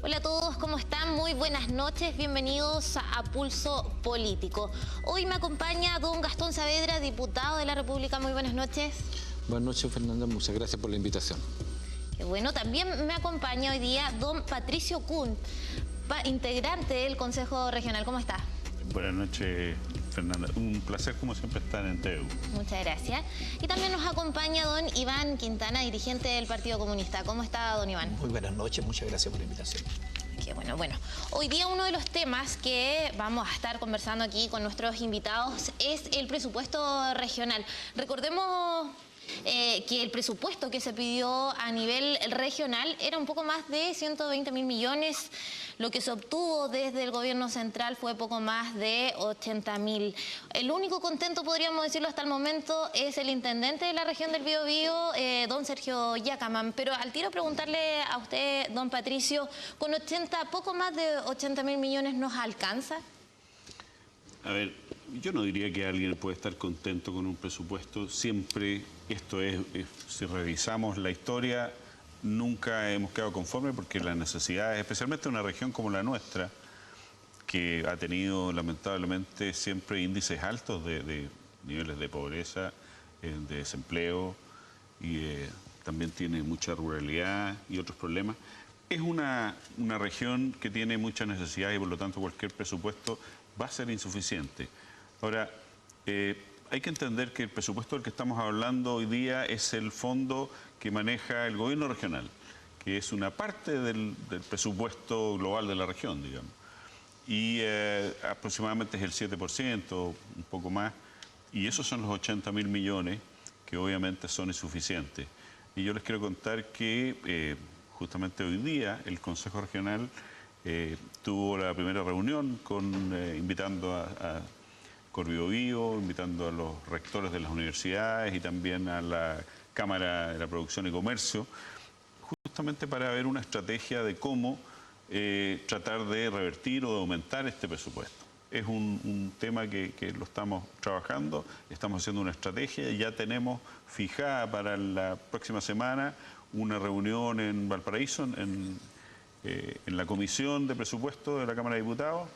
Hola a todos, ¿cómo están? Muy buenas noches, bienvenidos a Pulso Político. Hoy me acompaña don Gastón Saavedra, diputado de la República. Muy buenas noches. Buenas noches, Fernanda, muchas gracias por la invitación. Qué bueno, también me acompaña hoy día don Patricio Kuhn, integrante del Consejo Regional. ¿Cómo está? Buenas noches, Fernanda. Un placer, como siempre, estar en TEU. Muchas gracias. Y también nos acompaña don Iván Quintana, dirigente del Partido Comunista. ¿Cómo está, don Iván? Muy buenas noches, muchas gracias por la invitación. Qué bueno, hoy día uno de los temas que vamos a estar conversando aquí con nuestros invitados es el presupuesto regional. Recordemos que el presupuesto que se pidió a nivel regional era un poco más de 120.000 millones. Lo que se obtuvo desde el gobierno central fue poco más de 80.000. El único contento, podríamos decirlo hasta el momento, es el intendente de la región del Biobío, don Sergio Yacaman. Pero al tiro preguntarle a usted, don Patricio, ¿con poco más de 80.000 millones nos alcanza? A ver, yo no diría que alguien puede estar contento con un presupuesto. Siempre, si revisamos la historia, nunca hemos quedado conformes porque las necesidades, especialmente en una región como la nuestra, que ha tenido lamentablemente siempre índices altos de niveles de pobreza, de desempleo y también tiene mucha ruralidad y otros problemas. Es una región que tiene muchas necesidades y por lo tanto cualquier presupuesto va a ser insuficiente. Ahora, hay que entender que el presupuesto del que estamos hablando hoy día es el fondo que maneja el gobierno regional, que es una parte del presupuesto global de la región, digamos. Y aproximadamente es el 7%, un poco más, y esos son los 80.000 millones que obviamente son insuficientes. Y yo les quiero contar que justamente hoy día el Consejo Regional tuvo la primera reunión invitando a Corbiobío, invitando a los rectores de las universidades y también a la Cámara de la Producción y Comercio, justamente para ver una estrategia de cómo tratar de revertir o de aumentar este presupuesto. Es un tema que lo estamos trabajando, estamos haciendo una estrategia y ya tenemos fijada para la próxima semana una reunión en Valparaíso, en la Comisión de Presupuesto de la Cámara de Diputados.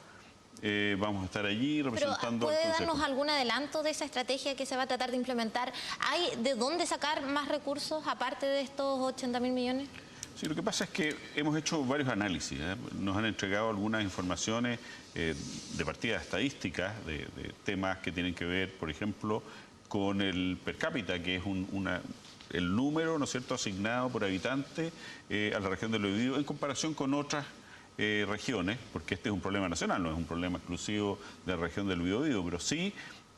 Vamos a estar allí representando al Consejo. ¿Puede darnos algún adelanto de esa estrategia que se va a tratar de implementar? ¿Hay de dónde sacar más recursos aparte de estos 80.000 millones? Sí, lo que pasa es que hemos hecho varios análisis. Nos han entregado algunas informaciones de partidas estadísticas, de temas que tienen que ver, por ejemplo, con el per cápita, que es el número, ¿no es cierto?, asignado por habitante a la región del Biobío en comparación con otras regiones, porque este es un problema nacional, no es un problema exclusivo de la región del Biobío, pero sí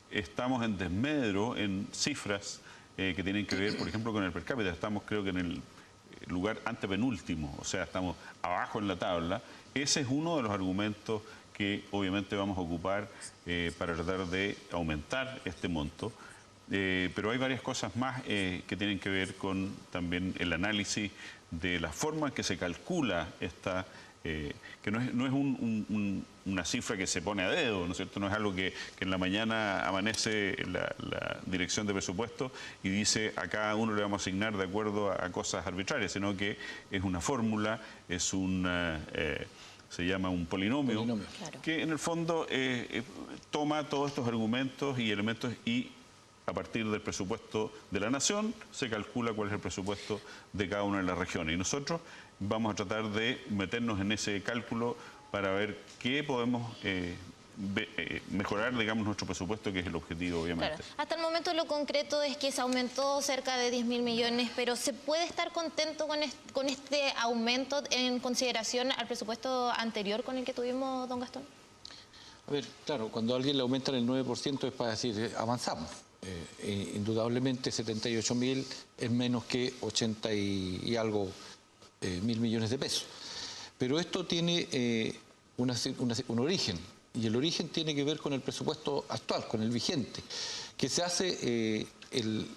estamos en desmedro en cifras que tienen que ver, por ejemplo, con el per cápita. Estamos, creo que en el lugar antepenúltimo, o sea, estamos abajo en la tabla. Ese es uno de los argumentos que obviamente vamos a ocupar para tratar de aumentar este monto. Pero hay varias cosas más que tienen que ver con también el análisis de la forma en que se calcula esta, que no es una cifra que se pone a dedo, ¿no es cierto? No es algo que en la mañana amanece la dirección de presupuesto y dice a cada uno le vamos a asignar de acuerdo a cosas arbitrarias, sino que es una fórmula, se llama un polinomio, claro, que en el fondo toma todos estos argumentos y elementos y a partir del presupuesto de la nación se calcula cuál es el presupuesto de cada una de las regiones. Y nosotros vamos a tratar de meternos en ese cálculo para ver qué podemos mejorar, digamos, nuestro presupuesto, que es el objetivo, obviamente. Claro. Hasta el momento lo concreto es que se aumentó cerca de 10.000 millones, pero ¿se puede estar contento con este aumento en consideración al presupuesto anterior con el que tuvimos, don Gastón? A ver, claro, cuando a alguien le aumentan el 9% es para decir, avanzamos. Indudablemente 78.000 es menos que 80 y algo mil millones de pesos. Pero esto tiene un origen, y el origen tiene que ver con el presupuesto actual, con el vigente, que se hace en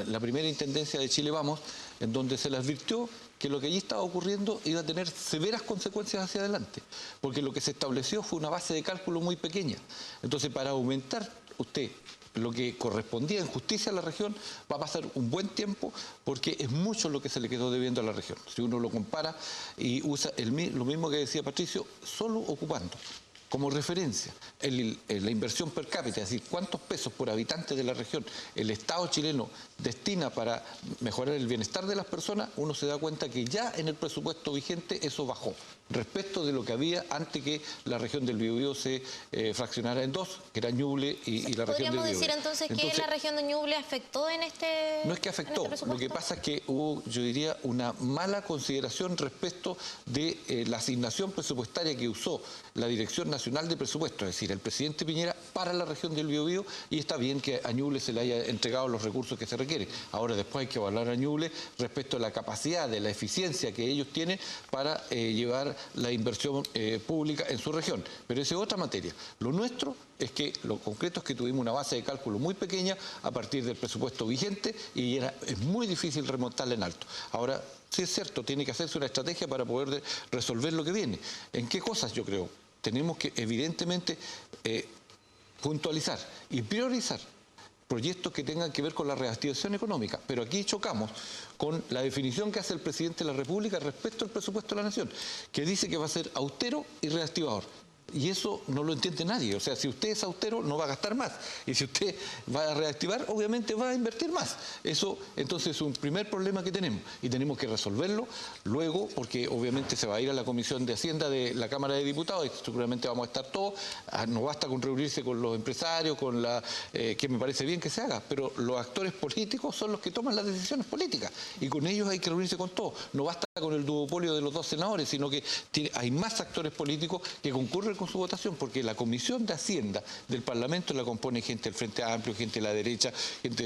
la primera intendencia de Chile Vamos, en donde se le advirtió que lo que allí estaba ocurriendo iba a tener severas consecuencias hacia adelante, porque lo que se estableció fue una base de cálculo muy pequeña. Entonces, para aumentar usted lo que correspondía en justicia a la región va a pasar un buen tiempo porque es mucho lo que se le quedó debiendo a la región. Si uno lo compara y usa lo mismo que decía Patricio, solo ocupando como referencia la inversión per cápita, es decir, cuántos pesos por habitante de la región el Estado chileno destina para mejorar el bienestar de las personas, uno se da cuenta que ya en el presupuesto vigente eso bajó respecto de lo que había antes que la región del Biobío se fraccionara en dos, que era Ñuble y la región del Biobío. ¿Podríamos decir entonces que la región de Ñuble afectó en este? No es que afectó, lo que pasa es que hubo, yo diría, una mala consideración respecto de la asignación presupuestaria que usó la Dirección Nacional de Presupuestos, es decir, el presidente Piñera para la región del Biobío, y está bien que a Ñuble se le haya entregado los recursos que se requieren. Ahora después hay que evaluar a Ñuble respecto a la capacidad, de la eficiencia que ellos tienen para llevar la inversión pública en su región. Pero esa es otra materia. Lo nuestro es que lo concreto es que tuvimos una base de cálculo muy pequeña a partir del presupuesto vigente y es muy difícil remontarla en alto. Ahora, sí es cierto, tiene que hacerse una estrategia para poder resolver lo que viene. ¿En qué cosas? Yo creo tenemos que evidentemente puntualizar y priorizar proyectos que tengan que ver con la reactivación económica. Pero aquí chocamos con la definición que hace el presidente de la República respecto al presupuesto de la Nación, que dice que va a ser austero y reactivador. Y eso no lo entiende nadie. O sea, si usted es austero, no va a gastar más. Y si usted va a reactivar, obviamente va a invertir más. Eso, entonces, es un primer problema que tenemos. Y tenemos que resolverlo luego, porque obviamente se va a ir a la Comisión de Hacienda de la Cámara de Diputados, y seguramente vamos a estar todos. No basta con reunirse con los empresarios, que me parece bien que se haga, pero los actores políticos son los que toman las decisiones políticas. Y con ellos hay que reunirse con todos. No basta con el duopolio de los 2 senadores, sino que hay más actores políticos que concurren con su votación, porque la Comisión de Hacienda del Parlamento la compone gente del Frente Amplio, gente de la derecha, gente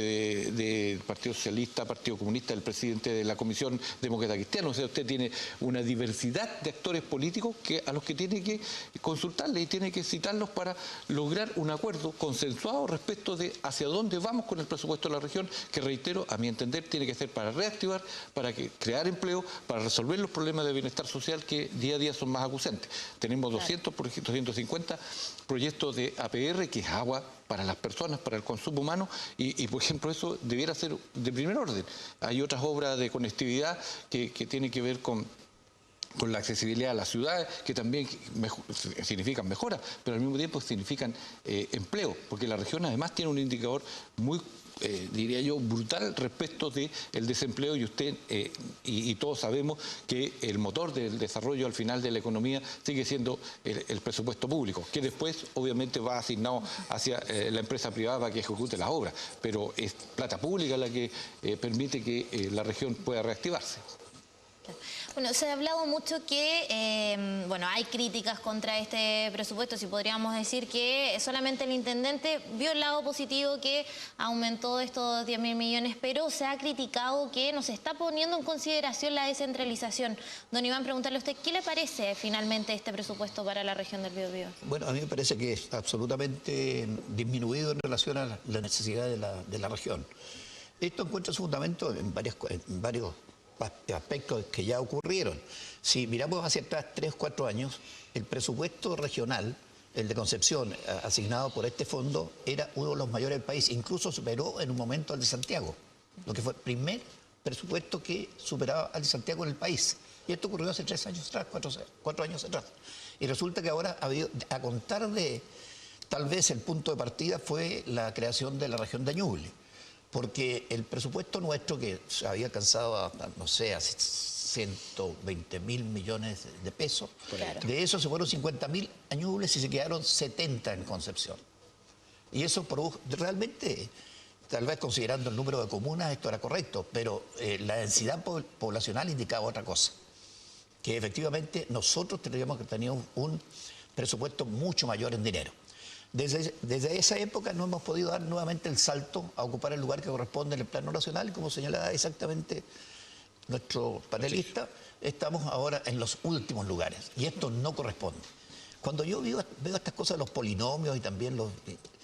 del Partido Socialista, Partido Comunista, el presidente de la Comisión Demócrata Cristiana. O sea, usted tiene una diversidad de actores políticos a los que tiene que consultarles y tiene que citarlos para lograr un acuerdo consensuado respecto de hacia dónde vamos con el presupuesto de la región, que reitero, a mi entender, tiene que ser para reactivar, para crear empleo, para resolver los problemas de bienestar social que día a día son más acuciantes. Tenemos 250 proyectos de APR, que es agua para las personas, para el consumo humano, y por ejemplo eso debiera ser de primer orden. Hay otras obras de conectividad que tienen que ver con la accesibilidad a las ciudades, que también significan mejora, pero al mismo tiempo significan empleo, porque la región además tiene un indicador muy diría yo, brutal respecto del desempleo, y usted y todos sabemos que el motor del desarrollo al final de la economía sigue siendo el presupuesto público, que después obviamente va asignado hacia la empresa privada para que ejecute las obras, pero es plata pública la que permite que la región pueda reactivarse. Bueno, se ha hablado mucho que, bueno, hay críticas contra este presupuesto, si podríamos decir que solamente el intendente vio el lado positivo que aumentó estos 10.000 millones, pero se ha criticado que no se está poniendo en consideración la descentralización. Don Iván, preguntarle a usted, ¿qué le parece finalmente este presupuesto para la región del Biobío? Bueno, a mí me parece que es absolutamente disminuido en relación a la necesidad de la región. Esto encuentra su fundamento en varios aspectos que ya ocurrieron. Si miramos hacia atrás 3 o 4 años, el presupuesto regional, el de Concepción, asignado por este fondo, era uno de los mayores del país. Incluso superó en un momento al de Santiago, lo que fue el primer presupuesto que superaba al de Santiago en el país. Y esto ocurrió hace 3 años atrás, 4 años atrás. Y resulta que ahora ha habido, a contar de, tal vez el punto de partida fue la creación de la región de Ñuble. Porque el presupuesto nuestro, que se había alcanzado a, no sé, a 120.000 millones de pesos, claro, de eso se fueron 50.000 a Ñuble y se quedaron 70 en Concepción. Y eso produjo, realmente, tal vez considerando el número de comunas, esto era correcto, pero la densidad poblacional indicaba otra cosa, que efectivamente nosotros tendríamos que tener un presupuesto mucho mayor en dinero. Desde esa época no hemos podido dar nuevamente el salto a ocupar el lugar que corresponde en el plano nacional, como señalaba exactamente nuestro panelista, estamos ahora en los últimos lugares, y esto no corresponde. Cuando yo veo estas cosas, los polinomios y también los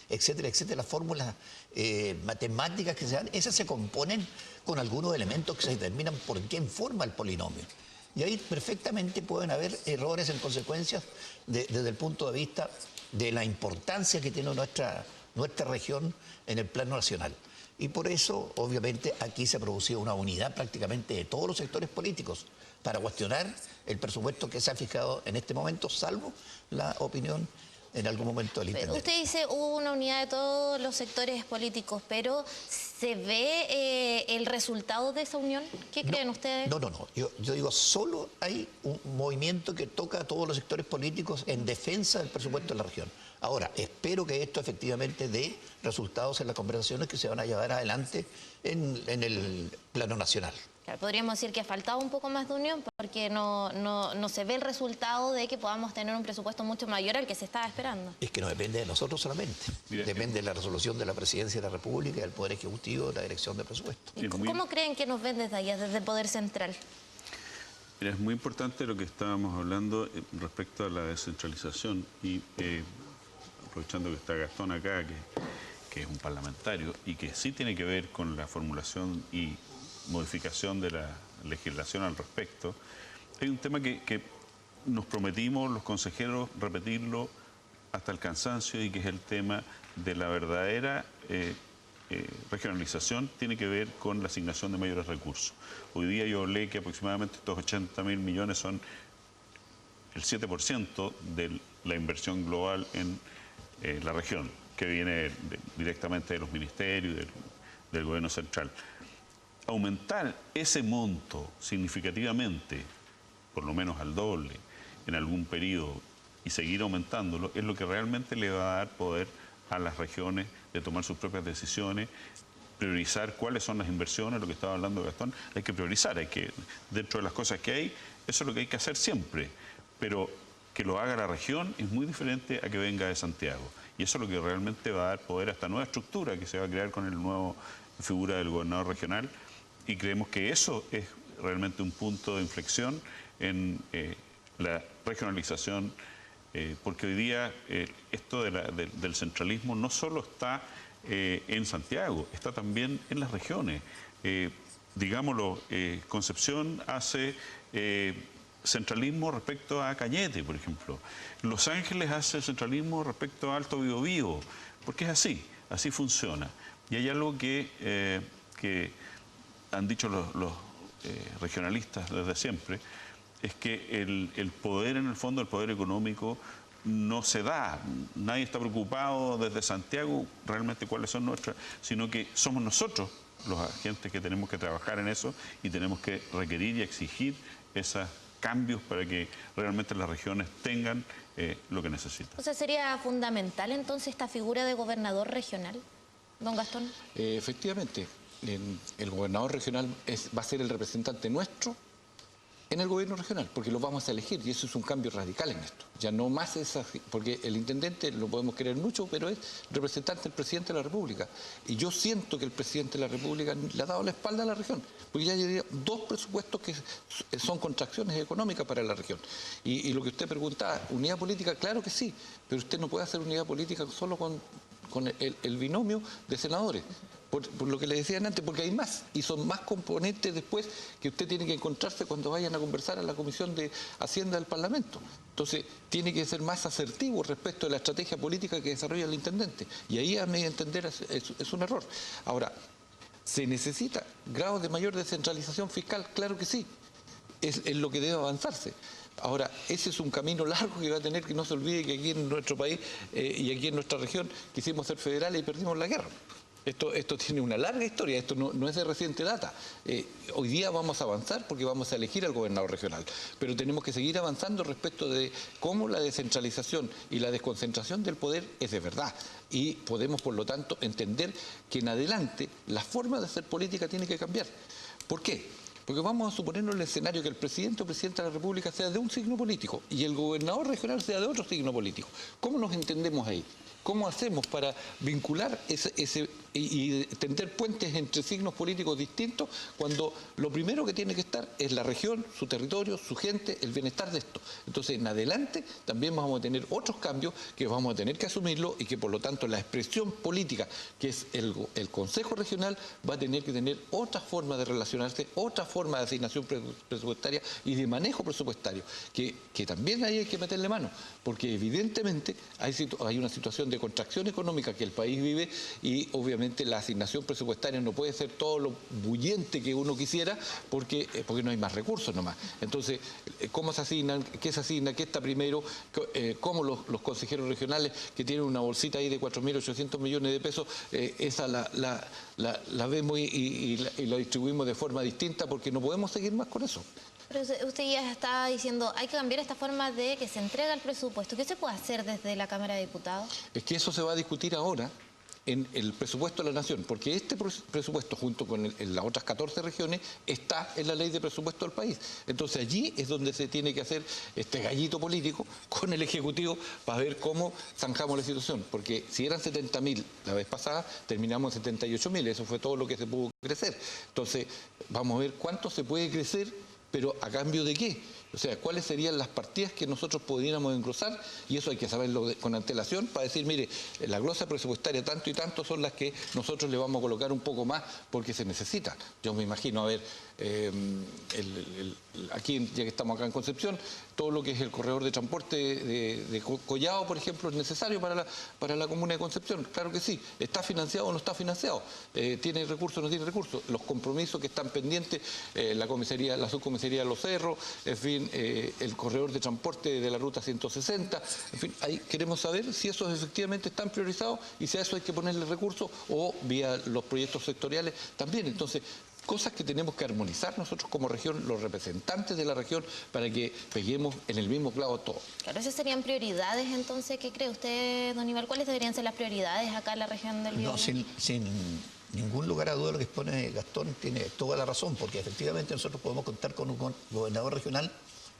etcétera, etcétera, las fórmulas matemáticas que se dan, esas se componen con algunos elementos que se determinan por quién forma el polinomio. Y ahí perfectamente pueden haber errores en consecuencias desde el punto de vista de la importancia que tiene nuestra nuestra región en el plano nacional. Y por eso, obviamente, aquí se ha producido una unidad prácticamente de todos los sectores políticos para cuestionar el presupuesto que se ha fijado en este momento, salvo la opinión en algún momento del intendente. Usted dice hubo una unidad de todos los sectores políticos, pero ¿se ve el resultado de esa unión? ¿Qué creen ustedes? No. Yo digo, solo hay un movimiento que toca a todos los sectores políticos en defensa del presupuesto de la región. Ahora, espero que esto efectivamente dé resultados en las conversaciones que se van a llevar adelante en el plano nacional. Claro, podríamos decir que ha faltado un poco más de unión porque no se ve el resultado de que podamos tener un presupuesto mucho mayor al que se estaba esperando. Es que no depende de nosotros solamente. Mira, depende de la resolución de la Presidencia de la República, del Poder Ejecutivo, de la Dirección de Presupuesto. ¿Y cómo creen que nos ven desde allá, desde el Poder Central? Mira, es muy importante lo que estábamos hablando respecto a la descentralización y aprovechando que está Gastón acá, que es un parlamentario y que sí tiene que ver con la formulación y modificación de la legislación al respecto, hay un tema que nos prometimos los consejeros repetirlo hasta el cansancio y que es el tema de la verdadera regionalización, tiene que ver con la asignación de mayores recursos. Hoy día yo hablé que aproximadamente estos 80.000 millones son el 7% de la inversión global en la región, que viene directamente de los ministerios y del gobierno central. Aumentar ese monto significativamente, por lo menos al doble, en algún periodo y seguir aumentándolo, es lo que realmente le va a dar poder a las regiones de tomar sus propias decisiones, priorizar cuáles son las inversiones, lo que estaba hablando Gastón, hay que priorizar, dentro de las cosas que hay, eso es lo que hay que hacer siempre, pero que lo haga la región es muy diferente a que venga de Santiago. Y eso es lo que realmente va a dar poder a esta nueva estructura que se va a crear con el nuevo figura del gobernador regional. Y creemos que eso es realmente un punto de inflexión en la regionalización, porque hoy día esto del centralismo no solo está en Santiago, está también en las regiones. Digámoslo, Concepción hace centralismo respecto a Cañete, por ejemplo. Los Ángeles hace centralismo respecto a Alto Biobío, porque es así funciona. Y hay algo que han dicho los regionalistas desde siempre, es que el poder, en el fondo, el poder económico no se da. Nadie está preocupado desde Santiago realmente cuáles son nuestras, sino que somos nosotros los agentes que tenemos que trabajar en eso y tenemos que requerir y exigir esos cambios para que realmente las regiones tengan lo que necesitan. O sea, ¿sería fundamental entonces esta figura de gobernador regional, don Gastón? Efectivamente, el gobernador regional va a ser el representante nuestro en el gobierno regional, porque lo vamos a elegir, y eso es un cambio radical en esto. Ya no más es así, porque el intendente lo podemos querer mucho, pero es representante del presidente de la República. Y yo siento que el presidente de la República le ha dado la espalda a la región, porque ya hay dos presupuestos que son contracciones económicas para la región. Y lo que usted preguntaba, ¿unidad política? Claro que sí, pero usted no puede hacer unidad política solo con el binomio de senadores. Por lo que le decían antes, porque hay más, y son más componentes después que usted tiene que encontrarse cuando vayan a conversar a la Comisión de Hacienda del Parlamento. Entonces, tiene que ser más asertivo respecto de la estrategia política que desarrolla el intendente. Y ahí, a mi entender, es un error. Ahora, ¿se necesita grados de mayor descentralización fiscal? Claro que sí. Es lo que debe avanzarse. Ahora, ese es un camino largo que va a tener, que no se olvide que aquí en nuestro país y aquí en nuestra región quisimos ser federales y perdimos la guerra. Esto tiene una larga historia, esto no es de reciente data. Hoy día vamos a avanzar porque vamos a elegir al gobernador regional, pero tenemos que seguir avanzando respecto de cómo la descentralización y la desconcentración del poder es de verdad. Y podemos, por lo tanto, entender que en adelante la forma de hacer política tiene que cambiar. ¿Por qué? Porque vamos a suponernos el escenario que el presidente o presidenta de la República sea de un signo político y el gobernador regional sea de otro signo político. ¿Cómo nos entendemos ahí? ¿Cómo hacemos para vincular ese y tender puentes entre signos políticos distintos, cuando lo primero que tiene que estar es la región, su territorio, su gente, el bienestar de esto. Entonces, en adelante también vamos a tener otros cambios que vamos a tener que asumirlo, y que por lo tanto la expresión política, que es el Consejo Regional, va a tener que tener otra forma de relacionarse, otra forma de asignación presupuestaria y de manejo presupuestario, que también ahí hay que meterle mano, porque evidentemente hay una situación de contracción económica que el país vive, y obviamente la asignación presupuestaria no puede ser todo lo bullente que uno quisiera, porque no hay más recursos nomás. Entonces, ¿cómo se asignan? ¿Qué se asigna? ¿Qué está primero? ¿Cómo los consejeros regionales, que tienen una bolsita ahí de 4.800 millones de pesos, esa la vemos y la distribuimos de forma distinta, porque no podemos seguir más con eso? Pero usted ya está diciendo, hay que cambiar esta forma de que se entrega el presupuesto. ¿Qué se puede hacer desde la Cámara de Diputados? Es que eso se va a discutir ahora en el presupuesto de la Nación, porque este presupuesto, junto con las otras 14 regiones, está en la ley de presupuesto del país. Entonces allí es donde se tiene que hacer este gallito político con el Ejecutivo para ver cómo zanjamos la situación, porque si eran 70.000 la vez pasada, terminamos en 78.000, eso fue todo lo que se pudo crecer. Entonces vamos a ver cuánto se puede crecer, pero ¿a cambio de qué? O sea, ¿cuáles serían las partidas que nosotros pudiéramos engrosar? Y eso hay que saberlo con antelación para decir, mire, la glosa presupuestaria tanto y tanto son las que nosotros le vamos a colocar un poco más porque se necesitan. Yo me imagino, a ver, aquí, ya que estamos acá en Concepción, todo lo que es el corredor de transporte de Collao, por ejemplo, es necesario para la comuna de Concepción. Claro que sí. ¿Está financiado o no está financiado? ¿Tiene recursos o no tiene recursos? Los compromisos que están pendientes, la subcomisaría de Los Cerros, en fin, el corredor de transporte de la ruta 160, en fin, ahí queremos saber si esos efectivamente están priorizados y si a eso hay que ponerle recursos, o vía los proyectos sectoriales también. Entonces, cosas que tenemos que armonizar nosotros como región, los representantes de la región, para que peguemos en el mismo clavo todos. Claro, esas serían prioridades, entonces, ¿qué cree usted, don Ibar? ¿Cuáles deberían ser las prioridades acá en la región del Biobío? No, sin ningún lugar a duda lo que expone Gastón tiene toda la razón, porque efectivamente nosotros podemos contar con un gobernador regional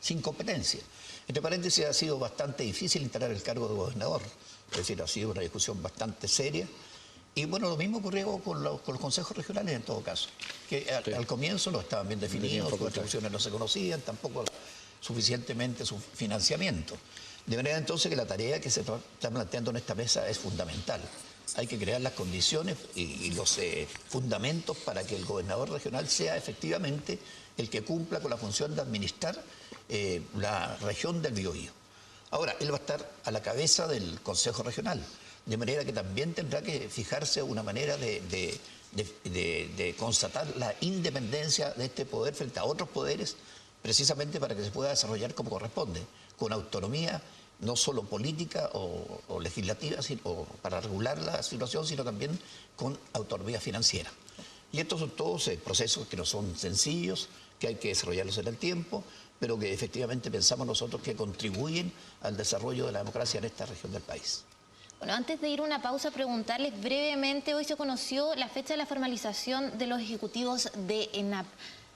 sin competencia. Entre paréntesis, ha sido bastante difícil instalar el cargo de gobernador, es decir, ha sido una discusión bastante seria. Y bueno, lo mismo ocurrió con los consejos regionales en todo caso, que al comienzo no estaban bien definidos, sus atribuciones no se conocían, tampoco suficientemente su financiamiento. De manera entonces que la tarea que se está planteando en esta mesa es fundamental. Hay que crear las condiciones y los fundamentos para que el gobernador regional sea efectivamente el que cumpla con la función de administrar la región del Biobío. Ahora, él va a estar a la cabeza del Consejo Regional, de manera que también tendrá que fijarse una manera de constatar la independencia de este poder frente a otros poderes, precisamente para que se pueda desarrollar como corresponde, con autonomía no solo política o legislativa, o para regular la situación, sino también con autonomía financiera. Y estos son todos procesos que no son sencillos, que hay que desarrollarlos en el tiempo, pero que efectivamente pensamos nosotros que contribuyen al desarrollo de la democracia en esta región del país. Bueno, antes de ir a una pausa, preguntarles brevemente, hoy se conoció la fecha de la formalización de los ejecutivos de ENAP.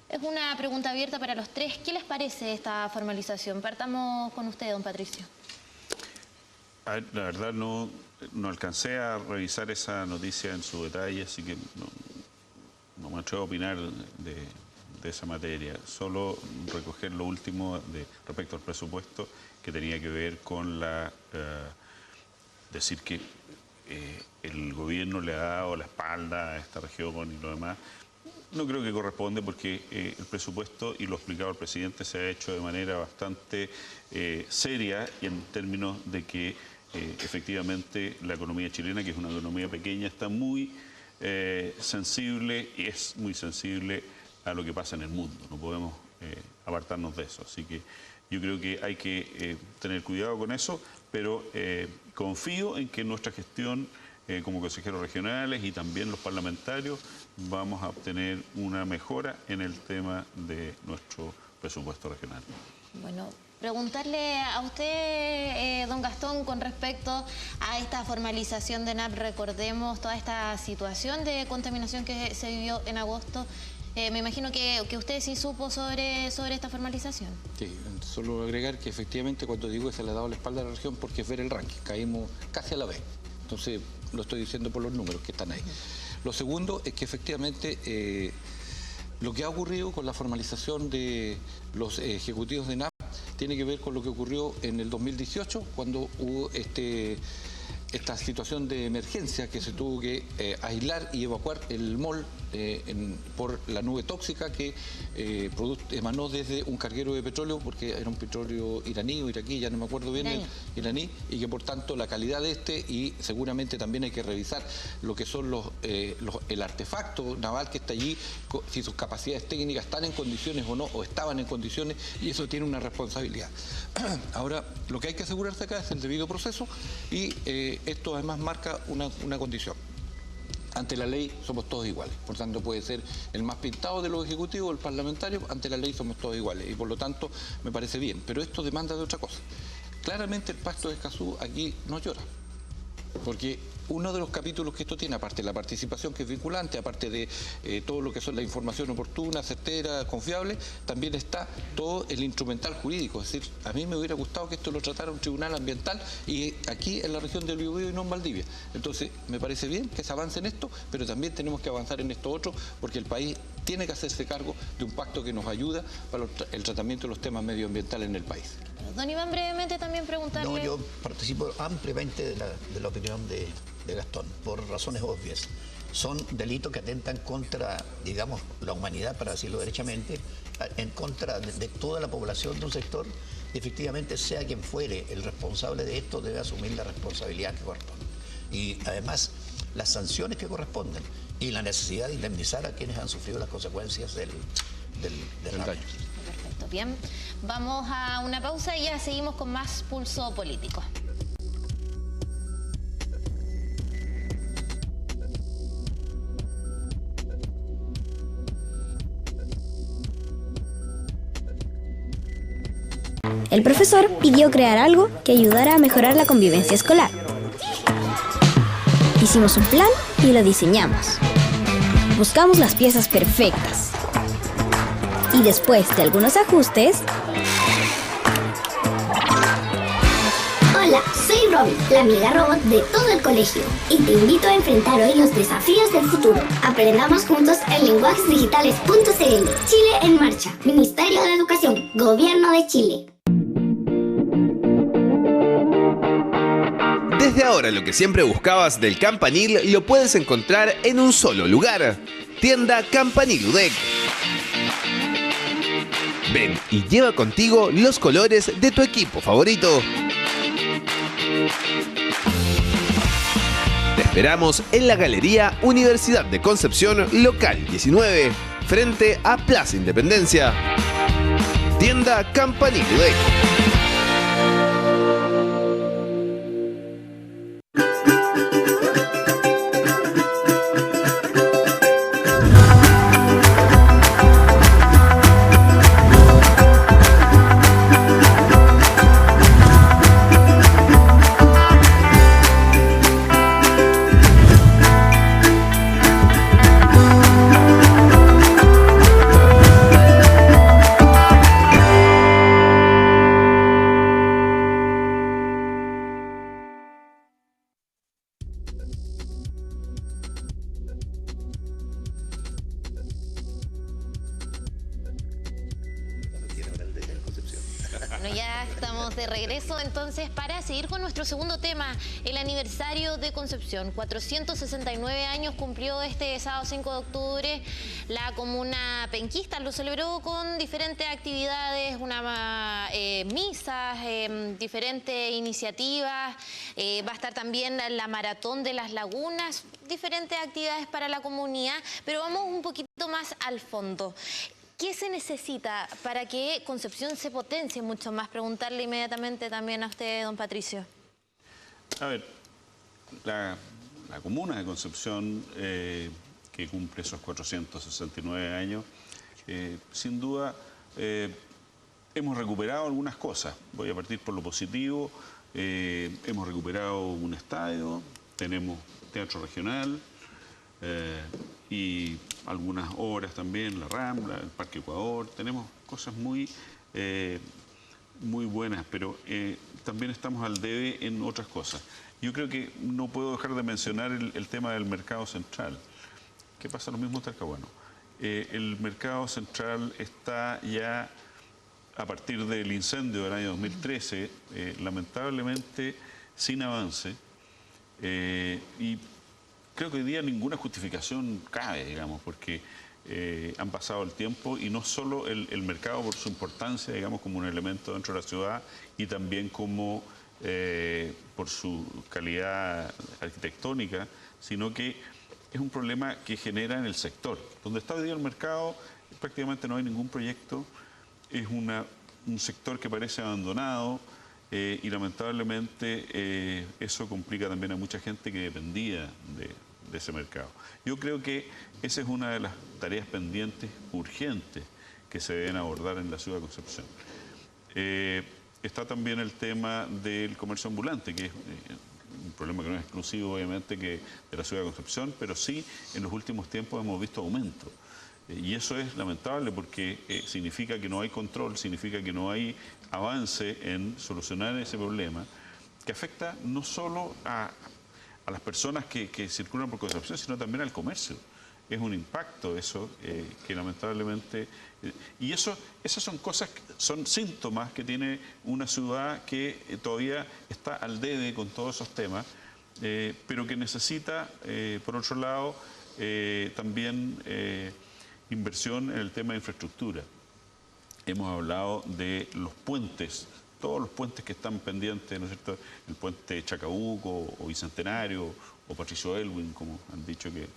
Es una pregunta abierta para los tres. ¿Qué les parece esta formalización? Partamos con usted, don Patricio. La verdad no alcancé a revisar esa noticia en su detalle, así que no me atrevo a opinar de esa materia. Solo recoger lo último respecto al presupuesto, que tenía que ver con decir que el gobierno le ha dado la espalda a esta región y lo demás. No creo que corresponde, porque el presupuesto, y lo ha explicado el presidente, se ha hecho de manera bastante seria, y en términos de que efectivamente la economía chilena, que es una economía pequeña, está muy sensible, y es muy sensible a lo que pasa en el mundo. No podemos apartarnos de eso. Así que yo creo que hay que tener cuidado con eso, pero confío en que nuestra gestión como consejeros regionales y también los parlamentarios vamos a obtener una mejora en el tema de nuestro presupuesto regional. Bueno, preguntarle a usted, don Gastón, con respecto a esta formalización de ENAP. Recordemos toda esta situación de contaminación que se vivió en agosto. Me imagino que usted sí supo sobre esta formalización. Sí, solo agregar que efectivamente cuando digo que se le ha dado la espalda a la región, porque es ver el ranking, caímos casi a la vez. Entonces lo estoy diciendo por los números que están ahí. Lo segundo es que efectivamente lo que ha ocurrido con la formalización de los ejecutivos de NAP tiene que ver con lo que ocurrió en el 2018, cuando hubo esta situación de emergencia que se tuvo que aislar y evacuar el MOL por la nube tóxica que emanó desde un carguero de petróleo, porque era un petróleo iraní o iraquí, ya no me acuerdo bien, iraní, y que por tanto la calidad de y seguramente también hay que revisar lo que son el artefacto naval que está allí, si sus capacidades técnicas están en condiciones o no, o estaban en condiciones, y eso tiene una responsabilidad. Ahora, lo que hay que asegurarse acá es el debido proceso y esto además marca una condición. Ante la ley somos todos iguales, por tanto puede ser el más pintado de los ejecutivos o el parlamentario, ante la ley somos todos iguales y por lo tanto me parece bien, pero esto demanda de otra cosa. Claramente el Pacto de Escazú aquí no llora, porque uno de los capítulos que esto tiene, aparte de la participación que es vinculante, aparte de todo lo que son la información oportuna, certera, confiable, también está todo el instrumental jurídico. Es decir, a mí me hubiera gustado que esto lo tratara un tribunal ambiental y aquí en la región del Biobío y no en Valdivia. Entonces, me parece bien que se avance en esto, pero también tenemos que avanzar en esto otro, porque el país tiene que hacerse cargo de un pacto que nos ayuda para el tratamiento de los temas medioambientales en el país. Don Iván, brevemente también preguntarle... No, yo participo ampliamente de la opinión de Gastón, por razones obvias. Son delitos que atentan contra, digamos, la humanidad, para decirlo derechamente, en contra de toda la población de un sector. Efectivamente, sea quien fuere el responsable de esto, debe asumir la responsabilidad que corresponde. Y además, las sanciones que corresponden y la necesidad de indemnizar a quienes han sufrido las consecuencias del daño. Perfecto, bien. Vamos a una pausa y ya seguimos con más Pulso Político. El profesor pidió crear algo que ayudara a mejorar la convivencia escolar. Hicimos un plan y lo diseñamos. Buscamos las piezas perfectas. Y después de algunos ajustes... Hola, soy Robin, la amiga robot de todo el colegio, y te invito a enfrentar hoy los desafíos del futuro. Aprendamos juntos en lenguajesdigitales.cl. Chile en marcha. Ministerio de Educación, Gobierno de Chile. Desde ahora lo que siempre buscabas del Campanil lo puedes encontrar en un solo lugar. Tienda Campanil UDEC. Ven y lleva contigo los colores de tu equipo favorito. Te esperamos en la Galería Universidad de Concepción, local 19, frente a Plaza Independencia. Tienda Campanil UDEC. Bueno, ya estamos de regreso entonces para seguir con nuestro segundo tema, el aniversario de Concepción. 469 años cumplió este sábado 5 de octubre. La comuna penquista lo celebró con diferentes actividades, misas, diferentes iniciativas. Va a estar también la Maratón de las Lagunas, diferentes actividades para la comunidad, pero vamos un poquito más al fondo. ¿Qué se necesita para que Concepción se potencie mucho más? Preguntarle inmediatamente también a usted, don Patricio. A ver, la comuna de Concepción, que cumple esos 469 años, sin duda hemos recuperado algunas cosas. Voy a partir por lo positivo. Hemos recuperado un estadio, tenemos teatro regional, y algunas obras también, la Rambla, el Parque Ecuador. Tenemos cosas muy buenas, pero también estamos al debe en otras cosas. Yo creo que no puedo dejar de mencionar el tema del mercado central. que pasa lo mismo en Talcahuano. El mercado central está ya, a partir del incendio del año 2013, lamentablemente sin avance, y creo que hoy día ninguna justificación cabe, digamos, porque han pasado el tiempo y no solo el mercado por su importancia, digamos, como un elemento dentro de la ciudad y también como por su calidad arquitectónica, sino que es un problema que genera en el sector. Donde está hoy día el mercado, prácticamente no hay ningún proyecto, es un sector que parece abandonado y lamentablemente eso complica también a mucha gente que dependía de ese mercado. Yo creo que esa es una de las tareas pendientes urgentes que se deben abordar en la ciudad de Concepción. Está también el tema del comercio ambulante, que es un problema que no es exclusivo obviamente que de la ciudad de Concepción, pero sí en los últimos tiempos hemos visto aumento. Y eso es lamentable porque significa que no hay control, significa que no hay avance en solucionar ese problema, que afecta no solo a las personas que circulan por Concepción, sino también al comercio. Es un impacto eso que lamentablemente... y esas son cosas, son síntomas que tiene una ciudad que todavía está al debe con todos esos temas, pero que necesita, por otro lado, también inversión en el tema de infraestructura. Hemos hablado de los puentes, todos los puentes que están pendientes, ¿no es cierto? El puente Chacabuco o Bicentenario o Patricio Elwin, como han dicho que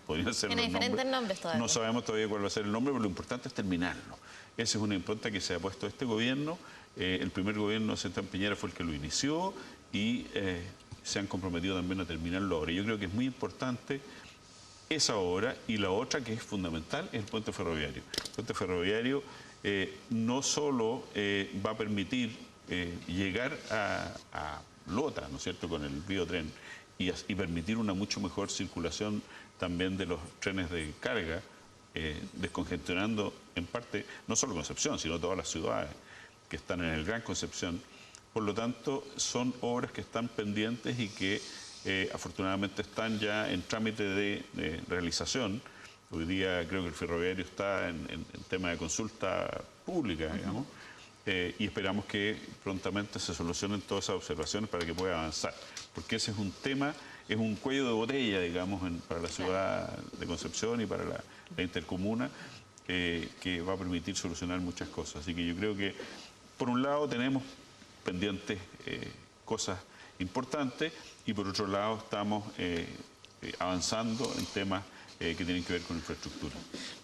podrían ser Tiene los diferentes nombres todavía. No sabemos todavía cuál va a ser el nombre, pero lo importante es terminarlo. Esa es una impronta que se ha puesto este gobierno. El primer gobierno de Sebastián Piñera fue el que lo inició y se han comprometido también a terminarlo ahora. Yo creo que es muy importante esa obra, y la otra que es fundamental es el puente ferroviario. El puente ferroviario no solo va a permitir llegar a Lota, ¿no es cierto?, con el biotren y permitir una mucho mejor circulación también de los trenes de carga, descongestionando en parte no solo Concepción, sino todas las ciudades que están en el Gran Concepción. Por lo tanto, son obras que están pendientes y que afortunadamente están ya en trámite de realización. Hoy día creo que el ferroviario está en tema de consulta pública, digamos, y esperamos que prontamente se solucionen todas esas observaciones para que pueda avanzar, porque ese es un tema, es un cuello de botella, digamos, para la ciudad de Concepción y para la intercomuna, que va a permitir solucionar muchas cosas. Así que yo creo que, por un lado, tenemos pendientes cosas importantes y por otro lado estamos avanzando en temas que tienen que ver con infraestructura.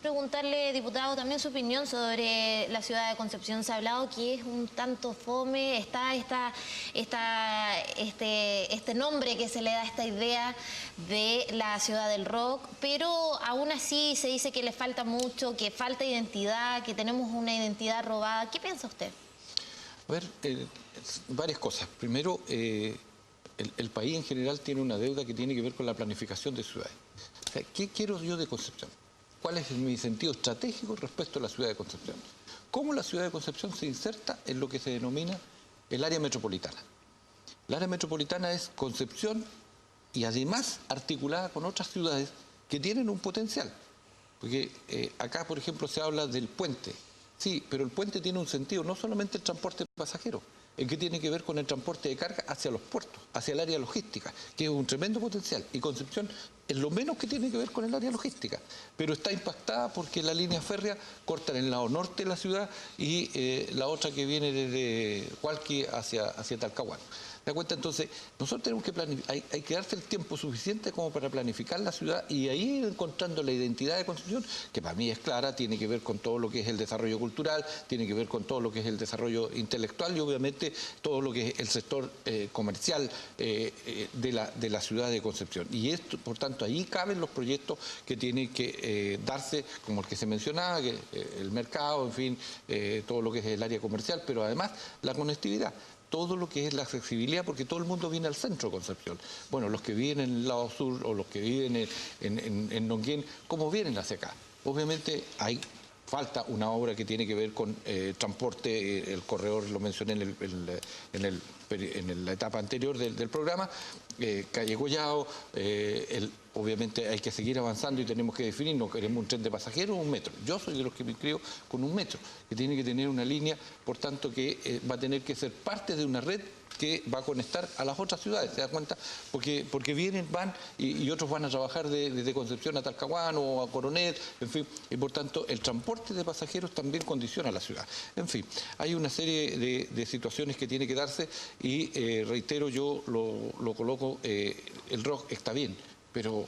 Preguntarle, diputado, también su opinión sobre la ciudad de Concepción. Se ha hablado que es un tanto fome, está este nombre que se le da a esta idea de la ciudad del rock, pero aún así se dice que le falta mucho, que falta identidad, que tenemos una identidad robada. ¿Qué piensa usted? A ver, varias cosas. Primero, el país en general tiene una deuda que tiene que ver con la planificación de ciudades. O sea, ¿qué quiero yo de Concepción? ¿Cuál es mi sentido estratégico respecto a la ciudad de Concepción? ¿Cómo la ciudad de Concepción se inserta en lo que se denomina el área metropolitana? El área metropolitana es Concepción y además articulada con otras ciudades que tienen un potencial. Porque acá, por ejemplo, se habla del puente. Sí, pero el puente tiene un sentido, no solamente el transporte pasajero, el que tiene que ver con el transporte de carga hacia los puertos, hacia el área logística, que es un tremendo potencial. Y Concepción es lo menos que tiene que ver con el área logística, pero está impactada porque la línea férrea corta en el lado norte de la ciudad y la otra que viene desde Hualqui hacia Talcahuano. ¿Te das cuenta? Entonces, nosotros tenemos que hay que darse el tiempo suficiente como para planificar la ciudad y ahí ir encontrando la identidad de Concepción, que para mí es clara, tiene que ver con todo lo que es el desarrollo cultural, tiene que ver con todo lo que es el desarrollo intelectual y obviamente todo lo que es el sector comercial de la ciudad de Concepción. Y esto, por tanto, ahí caben los proyectos que tienen que darse, como el que se mencionaba, que, el mercado, en fin, todo lo que es el área comercial, pero además la conectividad. Todo lo que es la accesibilidad, porque todo el mundo viene al centro de Concepción. Bueno, los que viven en el lado sur o los que viven en Nonguén, ¿cómo vienen hacia acá? Obviamente hay falta una obra que tiene que ver con transporte, el corredor, lo mencioné en la etapa anterior del programa, Calle Collao, obviamente hay que seguir avanzando y tenemos que definir, no queremos un tren de pasajeros o un metro. Yo soy de los que me creo con un metro, que tiene que tener una línea, por tanto que va a tener que ser parte de una red que va a conectar a las otras ciudades, ¿se da cuenta? Porque vienen, van y otros van a trabajar desde Concepción a Talcahuano o a Coronel, en fin, y por tanto el transporte de pasajeros también condiciona a la ciudad. En fin, hay una serie de situaciones que tiene que darse y reitero, yo lo coloco, el rock está bien, pero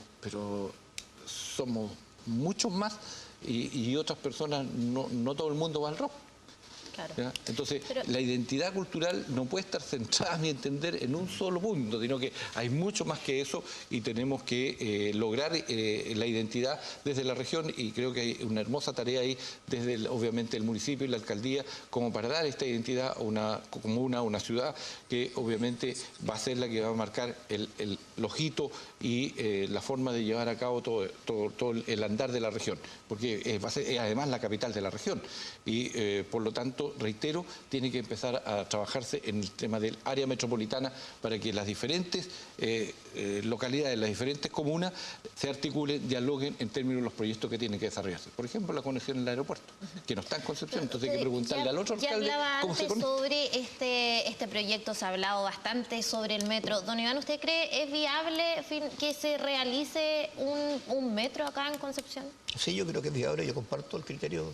somos muchos más y otras personas, no todo el mundo va al rock. Claro. ¿Ya? Entonces, la identidad cultural no puede estar centrada, a mi entender, en un solo punto, sino que hay mucho más que eso y tenemos que lograr la identidad desde la región y creo que hay una hermosa tarea ahí desde, obviamente, el municipio y la alcaldía como para dar esta identidad a una comuna, a una ciudad que obviamente va a ser la que va a marcar los hitos y la forma de llevar a cabo todo el andar de la región, porque va a ser además la capital de la región y por lo tanto reitero, tiene que empezar a trabajarse en el tema del área metropolitana para que las diferentes localidades, las diferentes comunas se articulen, dialoguen en términos de los proyectos que tienen que desarrollarse. Por ejemplo, la conexión en el aeropuerto, que no está en Concepción, entonces hay que preguntarle al otro alcalde cómo se conecta. Sobre este proyecto, se ha hablado bastante sobre el metro. Don Iván, ¿usted cree es viable que se realice un metro acá en Concepción? Sí, yo creo que es viable, yo comparto el criterio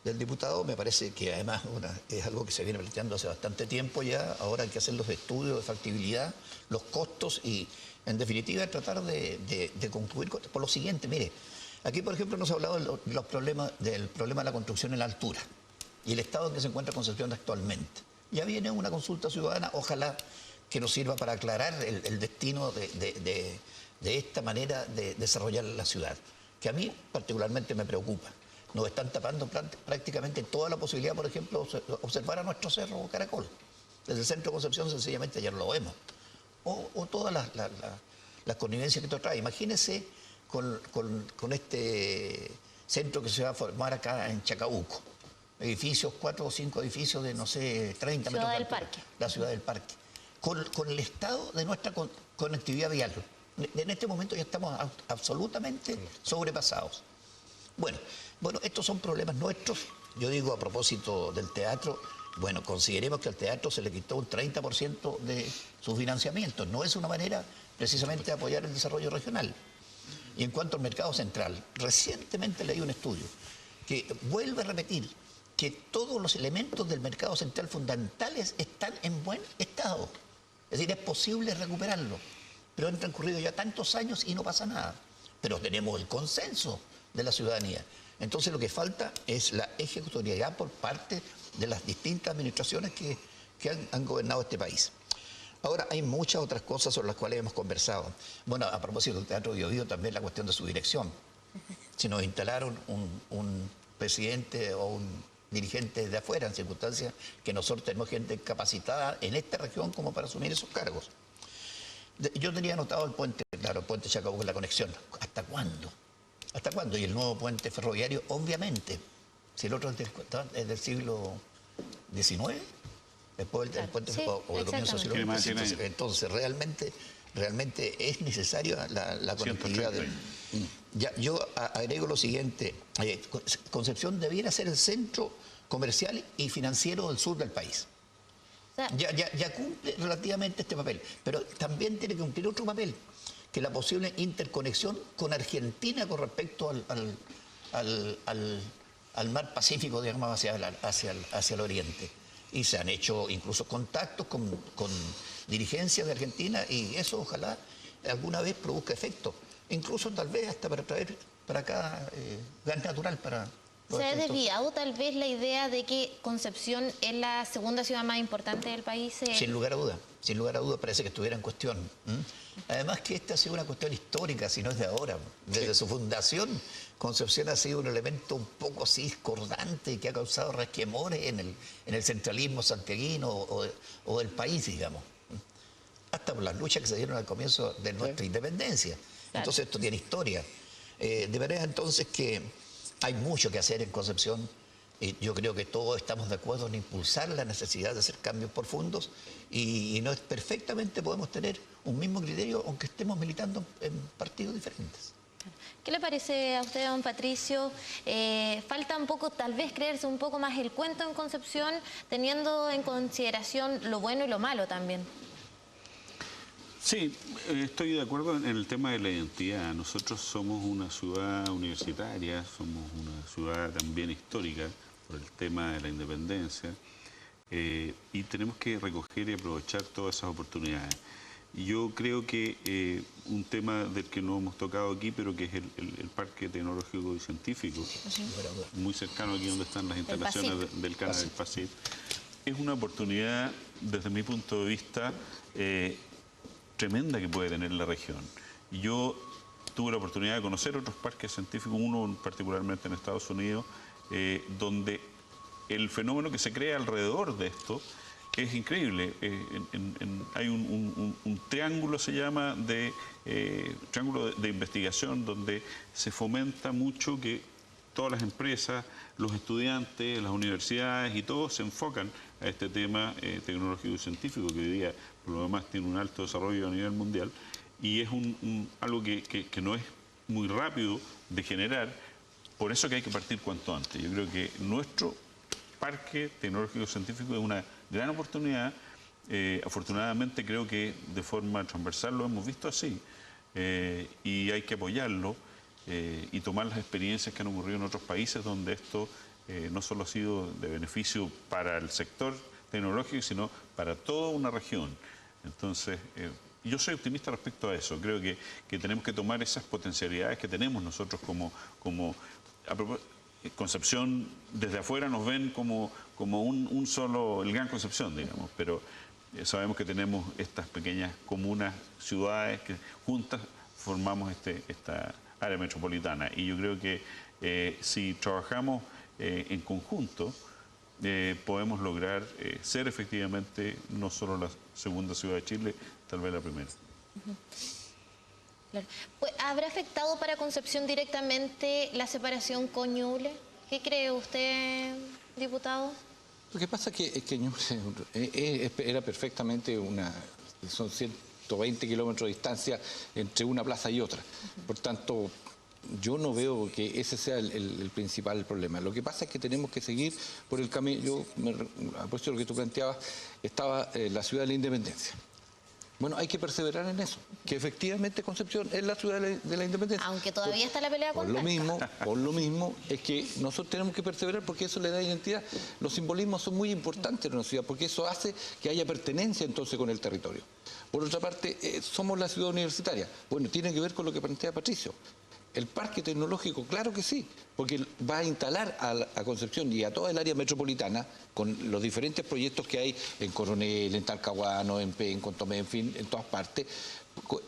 del diputado, me parece que además es algo que se viene planteando hace bastante tiempo ya, ahora hay que hacer los estudios de factibilidad, los costos y en definitiva tratar de concluir por lo siguiente, mire, aquí por ejemplo nos ha hablado del problema de la construcción en la altura y el estado en que se encuentra Concepción actualmente. Ya viene una consulta ciudadana, ojalá que nos sirva para aclarar el destino de esta manera de desarrollar la ciudad, que a mí particularmente me preocupa. Nos están tapando prácticamente toda la posibilidad, por ejemplo, de observar a nuestro cerro Caracol. Desde el centro de Concepción sencillamente ayer lo vemos. O todas las connivencias que esto trae. Imagínense con este centro que se va a formar acá en Chacabuco. Edificios, 4 o 5 edificios de, no sé, 30 metros de altura. La ciudad del parque. Con el estado de nuestra conectividad vial. En este momento ya estamos absolutamente sobrepasados. Bueno, estos son problemas nuestros. Yo digo a propósito del teatro, bueno, consideremos que al teatro se le quitó un 30% de su financiamiento. No es una manera precisamente de apoyar el desarrollo regional. Y en cuanto al mercado central, recientemente leí un estudio que vuelve a repetir que todos los elementos del mercado central fundamentales están en buen estado. Es decir, es posible recuperarlo. Pero han transcurrido ya tantos años y no pasa nada. Pero tenemos el consenso de la ciudadanía. Entonces lo que falta es la ejecutoriedad por parte de las distintas administraciones que han gobernado este país. Ahora, hay muchas otras cosas sobre las cuales hemos conversado. Bueno, a propósito del Teatro Bio Bio, también la cuestión de su dirección. Si nos instalaron un presidente o un dirigente de afuera, en circunstancias que nosotros tenemos gente capacitada en esta región como para asumir esos cargos. Yo tenía anotado el puente, claro, el puente Chacabuco, la conexión. ¿Hasta cuándo? ¿Hasta cuándo? Y el nuevo puente ferroviario, obviamente, si el otro es del siglo XIX, después del puente o del comienzo del siglo XX. Entonces, realmente es necesaria la conectividad. Yo agrego lo siguiente, Concepción debiera ser el centro comercial y financiero del sur del país. Ya cumple relativamente este papel, pero también tiene que cumplir otro papel, que la posible interconexión con Argentina con respecto al mar Pacífico, digamos, hacia el oriente. Y se han hecho incluso contactos con dirigencias de Argentina y eso ojalá alguna vez produzca efecto. Incluso tal vez hasta para traer para acá gas natural para... ¿Se ha desviado tal vez la idea de que Concepción es la segunda ciudad más importante del país? Sin lugar a duda parece que estuviera en cuestión. Además que esta ha sido una cuestión histórica, si no es de ahora. Desde su fundación, Concepción ha sido un elemento un poco así discordante que ha causado resquemores en el centralismo santiaguino o del país, digamos. Hasta por las luchas que se dieron al comienzo de nuestra independencia. Entonces esto tiene historia. De manera entonces que Hay mucho que hacer en Concepción. Yo creo que todos estamos de acuerdo en impulsar la necesidad de hacer cambios profundos y perfectamente podemos tener un mismo criterio aunque estemos militando en partidos diferentes. ¿Qué le parece a usted, don Patricio? Falta un poco, tal vez, creerse un poco más el cuento en Concepción, teniendo en consideración lo bueno y lo malo también. Sí, estoy de acuerdo en el tema de la identidad. Nosotros somos una ciudad universitaria, somos una ciudad también histórica por el tema de la independencia y tenemos que recoger y aprovechar todas esas oportunidades. Yo creo que un tema del que no hemos tocado aquí, pero que es el Parque Tecnológico y Científico, muy cercano aquí donde están las instalaciones del canal del PACIT, es una oportunidad, desde mi punto de vista, tremenda que puede tener la región. Yo tuve la oportunidad de conocer otros parques científicos, uno particularmente en Estados Unidos, donde el fenómeno que se crea alrededor de esto es increíble. Hay un triángulo, se llama, triángulo de investigación, donde se fomenta mucho que todas las empresas, los estudiantes, las universidades y todos se enfocan a este tema tecnológico y científico, que hoy día, por lo demás, tiene un alto desarrollo a nivel mundial, y es algo que no es muy rápido de generar, por eso que hay que partir cuanto antes. Yo creo que nuestro Parque Tecnológico y Científico es una gran oportunidad. Afortunadamente creo que de forma transversal lo hemos visto así, y hay que apoyarlo y tomar las experiencias que han ocurrido en otros países donde esto no solo ha sido de beneficio para el sector tecnológico, sino para toda una región. Entonces, yo soy optimista respecto a eso. Creo que tenemos que tomar esas potencialidades que tenemos nosotros como Concepción. Desde afuera nos ven como un solo, el Gran Concepción, digamos, pero sabemos que tenemos estas pequeñas comunas, ciudades que juntas formamos esta área metropolitana, y yo creo que si trabajamos en conjunto podemos lograr ser efectivamente no solo la segunda ciudad de Chile, tal vez la primera. Claro. Pues, ¿habrá afectado para Concepción directamente la separación con Ñuble? ¿Qué cree usted, diputado? Lo que pasa es que Ñuble era perfectamente son 120 kilómetros de distancia entre una plaza y otra. Por tanto, yo no veo que ese sea el principal problema. Lo que pasa es que tenemos que seguir por el camino. Yo, a propósito de lo que tú planteabas, estaba la ciudad de la Independencia. Bueno, hay que perseverar en eso, que efectivamente Concepción es la ciudad de la Independencia. Aunque todavía está la pelea con por lo mismo es que nosotros tenemos que perseverar, porque eso le da identidad. Los simbolismos son muy importantes en una ciudad, porque eso hace que haya pertenencia entonces con el territorio. Por otra parte, somos la ciudad universitaria. Bueno, tiene que ver con lo que plantea Patricio. El parque tecnológico, claro que sí, porque va a instalar a Concepción y a toda el área metropolitana, con los diferentes proyectos que hay en Coronel, en Talcahuano, en Penco, en Tomé, en fin, en todas partes,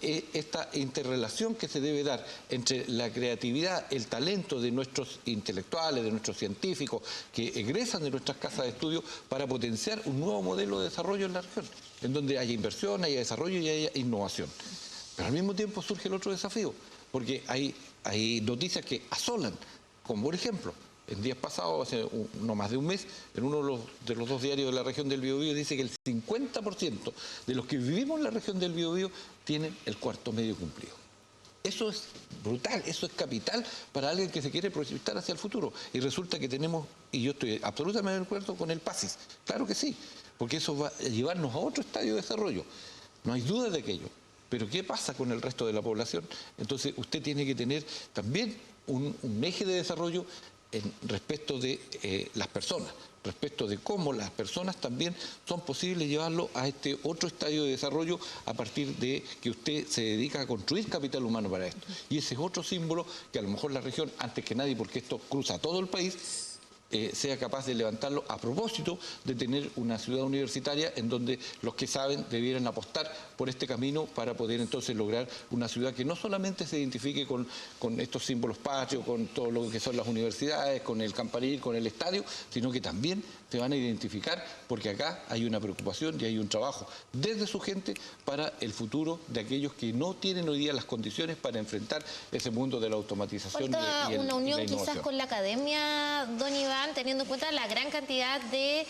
esta interrelación que se debe dar entre la creatividad, el talento de nuestros intelectuales, de nuestros científicos, que egresan de nuestras casas de estudio para potenciar un nuevo modelo de desarrollo en la región, en donde haya inversión, haya desarrollo y haya innovación. Pero al mismo tiempo surge el otro desafío, porque hay noticias que asolan, como por ejemplo, en días pasados, hace no más de un mes, en uno de los dos diarios de la región del Biobío dice que el 50% de los que vivimos en la región del Biobío tienen el cuarto medio cumplido. Eso es brutal, eso es capital para alguien que se quiere proyectar hacia el futuro. Y resulta que tenemos, y yo estoy absolutamente de acuerdo con el PACIS, claro que sí, porque eso va a llevarnos a otro estadio de desarrollo, no hay duda de aquello. Pero ¿qué pasa con el resto de la población? Entonces usted tiene que tener también un eje de desarrollo respecto de las personas, respecto de cómo las personas también son posibles llevarlo a este otro estadio de desarrollo a partir de que usted se dedica a construir capital humano para esto. Y ese es otro símbolo que a lo mejor la región, antes que nadie, porque esto cruza todo el país, sea capaz de levantarlo a propósito de tener una ciudad universitaria en donde los que saben debieran apostar por este camino para poder entonces lograr una ciudad que no solamente se identifique con estos símbolos patrios, con todo lo que son las universidades, con el campanil, con el estadio, sino que también se van a identificar porque acá hay una preocupación y hay un trabajo desde su gente para el futuro de aquellos que no tienen hoy día las condiciones para enfrentar ese mundo de la automatización Falta una unión y la quizás con la academia, don Iván, teniendo en cuenta la gran cantidad de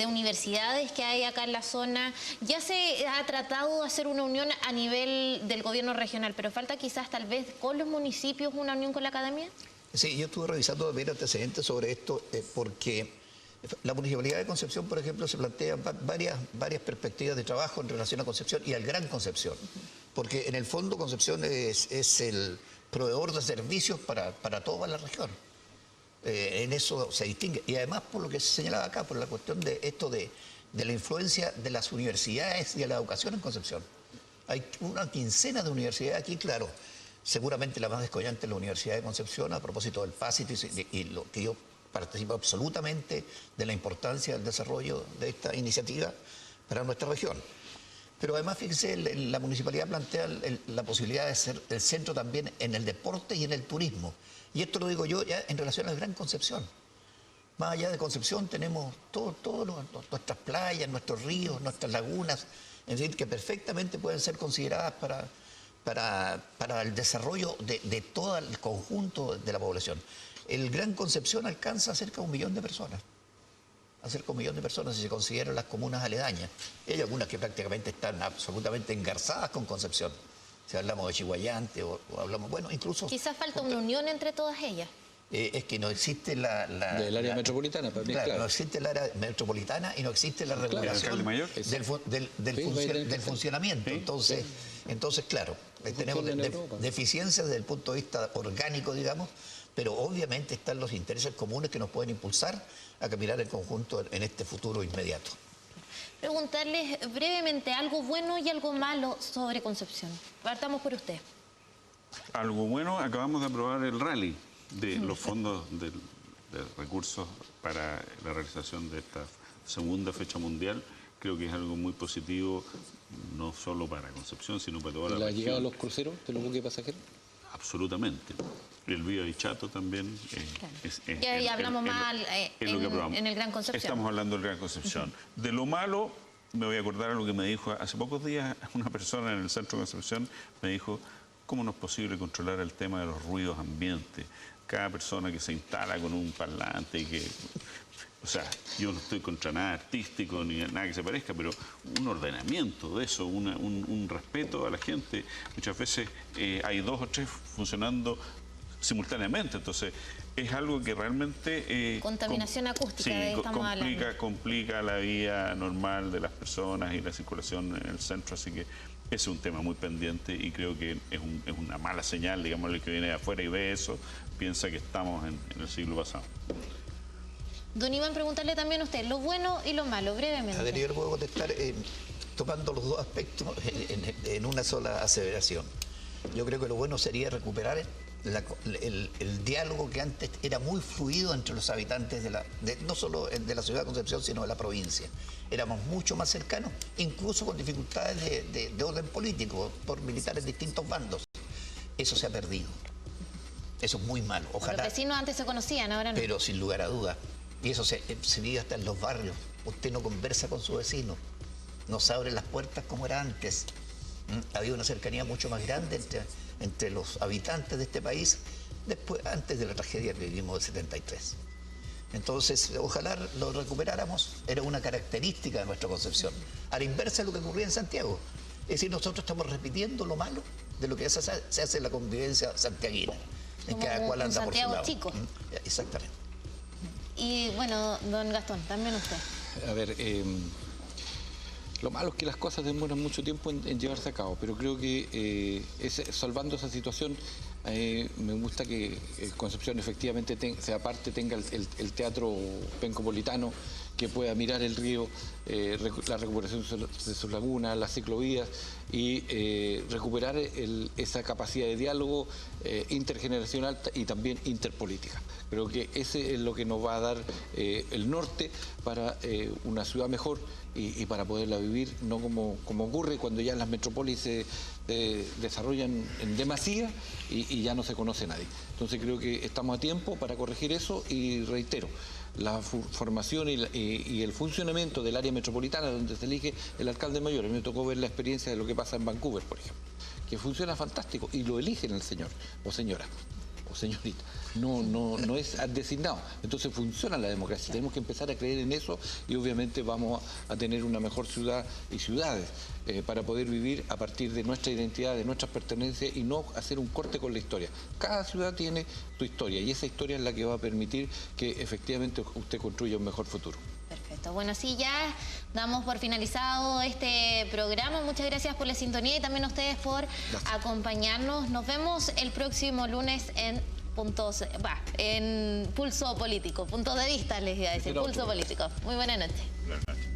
universidades que hay acá en la zona. Ya se ha tratado de hacer una unión a nivel del gobierno regional, pero falta quizás tal vez con los municipios una unión con la academia. Sí, yo estuve revisando también antecedentes sobre esto porque la Municipalidad de Concepción, por ejemplo, se plantea varias perspectivas de trabajo en relación a Concepción y al Gran Concepción, porque en el fondo Concepción es el proveedor de servicios para toda la región. En eso se distingue. Y además, por lo que se señalaba acá, por la cuestión de esto de la influencia de las universidades y de la educación en Concepción. Hay una quincena de universidades aquí, claro. Seguramente la más descollante es la Universidad de Concepción, a propósito del PASIT y lo que yo participo absolutamente de la importancia del desarrollo de esta iniciativa para nuestra región. Pero además, fíjense, la municipalidad plantea la posibilidad de ser el centro también en el deporte y en el turismo. Y esto lo digo yo ya en relación al Gran Concepción. Más allá de Concepción tenemos nuestras playas, nuestros ríos, nuestras lagunas, es decir, que perfectamente pueden ser consideradas para el desarrollo de todo el conjunto de la población. El Gran Concepción alcanza a cerca de 1 millón de personas. A cerca de 1 millón de personas si se consideran las comunas aledañas. Hay algunas que prácticamente están absolutamente engarzadas con Concepción. Si hablamos de Chihuayante o hablamos, bueno, incluso... Quizás falta una unión entre todas ellas. Es que no existe del área metropolitana, para mí, claro. No existe el área metropolitana y no existe la regulación del funcionamiento. Entonces, claro, tenemos deficiencias desde el punto de vista orgánico, digamos, pero obviamente están los intereses comunes que nos pueden impulsar a caminar en conjunto en este futuro inmediato. Preguntarles brevemente algo bueno y algo malo sobre Concepción. Partamos por usted. Algo bueno, acabamos de aprobar el rally de los fondos de recursos para la realización de esta segunda fecha mundial. Creo que es algo muy positivo, no solo para Concepción, sino para toda la región. ¿La llegada de los cruceros, de los buques pasajeros? Absolutamente. El Vía de Chato también claro. Ya hablamos más en el Gran Concepción. Estamos hablando del Gran Concepción. De lo malo, me voy a acordar algo que me dijo hace pocos días una persona en el centro de Concepción, me dijo, ¿cómo no es posible controlar el tema de los ruidos ambientes? Cada persona que se instala con un parlante y que... O sea, yo no estoy contra nada artístico ni nada que se parezca, pero un ordenamiento de eso, un respeto a la gente. Muchas veces hay 2 o 3 funcionando simultáneamente, entonces es algo que realmente... Contaminación acústica, de ahí estamos hablando. Complica la vida normal de las personas y la circulación en el centro, así que ese es un tema muy pendiente y creo que es una mala señal, digamos, el que viene de afuera y ve eso, piensa que estamos en el siglo pasado. Don Iván, preguntarle también a usted, lo bueno y lo malo, brevemente. A ver, yo le puedo contestar tomando los 2 aspectos en una sola aseveración. Yo creo que lo bueno sería recuperar el diálogo que antes era muy fluido entre los habitantes no solo de la ciudad de Concepción, sino de la provincia. Éramos mucho más cercanos, incluso con dificultades de orden político, por militares de distintos bandos. Eso se ha perdido. Eso es muy malo. Ojalá. Los vecinos antes se conocían, ahora no. Pero sin lugar a dudas. Y eso se vive hasta en los barrios. Usted no conversa con su vecino, no se abren las puertas como era antes. Había una cercanía mucho más grande entre los habitantes de este país antes de la tragedia que vivimos del 73. Entonces, ojalá lo recuperáramos. Era una característica de nuestra Concepción. A la inversa de lo que ocurría en Santiago. Es decir, nosotros estamos repitiendo lo malo de lo que se hace en la convivencia santiaguina. En cada cual anda por su lado. Chico. Exactamente. Y bueno, don Gastón, también usted. A ver, lo malo es que las cosas demoran mucho tiempo en llevarse a cabo, pero creo que salvando esa situación, me gusta que Concepción efectivamente tenga el teatro pencopolitano, que pueda mirar el río, la recuperación de sus lagunas, las ciclovías y recuperar esa capacidad de diálogo intergeneracional y también interpolítica. Creo que ese es lo que nos va a dar el norte para una ciudad mejor y para poderla vivir, no como ocurre cuando ya las metrópolis se desarrollan en demasía y ya no se conoce nadie. Entonces creo que estamos a tiempo para corregir eso y reitero, la formación y el funcionamiento del área metropolitana donde se elige el alcalde mayor. A mí me tocó ver la experiencia de lo que pasa en Vancouver, por ejemplo, que funciona fantástico y lo eligen el señor o señora o señorita. No es designado. Entonces funciona la democracia. Tenemos que empezar a creer en eso y obviamente vamos a tener una mejor ciudad y ciudades para poder vivir a partir de nuestra identidad, de nuestras pertenencias y no hacer un corte con la historia. Cada ciudad tiene su historia y esa historia es la que va a permitir que efectivamente usted construya un mejor futuro. Perfecto. Bueno, sí, ya damos por finalizado este programa. Muchas gracias por la sintonía y también a ustedes por acompañarnos. Nos vemos el próximo lunes en Pulso Político. Puntos de vista, les iba a decir. Pulso Político. Muy buena noche. Buenas noches.